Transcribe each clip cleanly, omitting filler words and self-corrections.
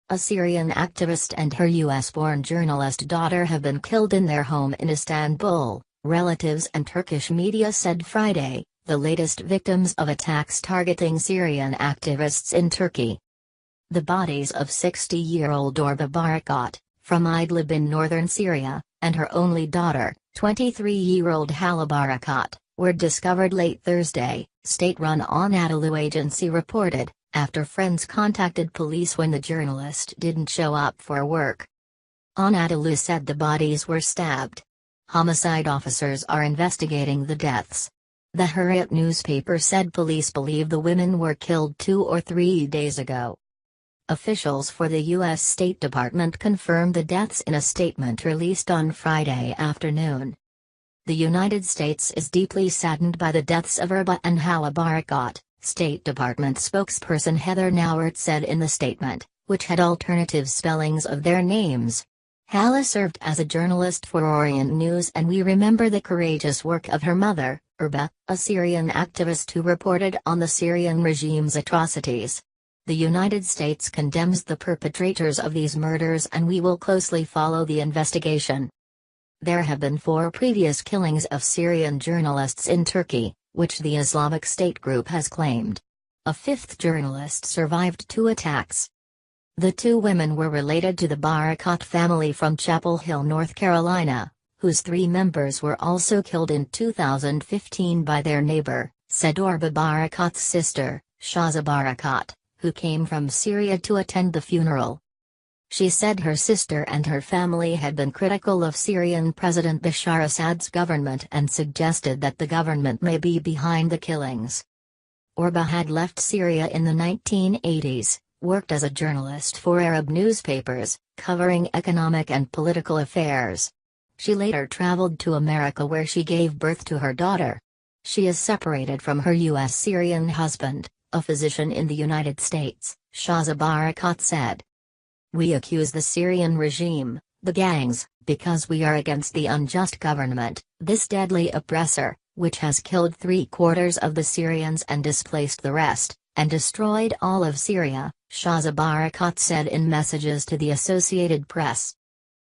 a Syrian activist, and her US-born journalist daughter have been killed in their home in Istanbul, relatives and Turkish media said Friday, the latest victims of attacks targeting Syrian activists in Turkey. The bodies of 60-year-old Orba Barakat, from Idlib in northern Syria, and her only daughter, 23-year-old Hala Barakat, were discovered late Thursday, state-run Anadolu agency reported, after friends contacted police when the journalist didn't show up for work. Anadolu said the bodies were stabbed. Homicide officers are investigating the deaths. The Hurriyet newspaper said police believe the women were killed 2 or 3 days ago. Officials for the U.S. State Department confirmed the deaths in a statement released on Friday afternoon. The United States is deeply saddened by the deaths of Orba and Hala Barakat, State Department spokesperson Heather Nauert said in the statement, which had alternative spellings of their names. Hala served as a journalist for Orient News, and we remember the courageous work of her mother, Orba, a Syrian activist who reported on the Syrian regime's atrocities. The United States condemns the perpetrators of these murders, and we will closely follow the investigation. There have been 4 previous killings of Syrian journalists in Turkey, which the Islamic State group has claimed. A 5th journalist survived 2 attacks. The 2 women were related to the Barakat family from Chapel Hill, North Carolina, whose 3 members were also killed in 2015 by their neighbor, said Orba Barakat's sister, Shahza Barakat, who came from Syria to attend the funeral. She said her sister and her family had been critical of Syrian President Bashar Assad's government and suggested that the government may be behind the killings. Orba had left Syria in the 1980s, worked as a journalist for Arab newspapers, covering economic and political affairs. She later traveled to America, where she gave birth to her daughter. She is separated from her U.S. Syrian husband, a physician in the United States, Shahza Barakat said. We accuse the Syrian regime, the gangs, because we are against the unjust government, this deadly oppressor, which has killed 3/4 of the Syrians and displaced the rest, and destroyed all of Syria, Shahza Barakat said in messages to the Associated Press.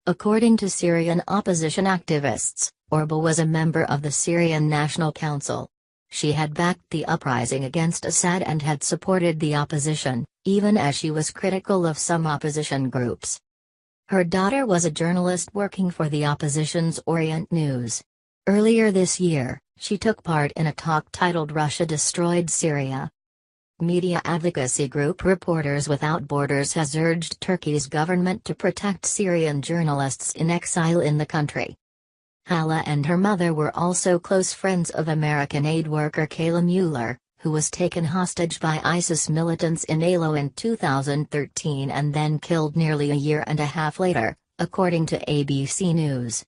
According to Syrian opposition activists, Orba was a member of the Syrian National Council. She had backed the uprising against Assad and had supported the opposition, even as she was critical of some opposition groups. Her daughter was a journalist working for the opposition's Orient News. Earlier this year, she took part in a talk titled "Russia Destroyed Syria." Media advocacy group Reporters Without Borders has urged Turkey's government to protect Syrian journalists in exile in the country. Hala and her mother were also close friends of American aid worker Kayla Mueller, who was taken hostage by ISIS militants in Aleppo in 2013 and then killed nearly a year and a half later, according to ABC News.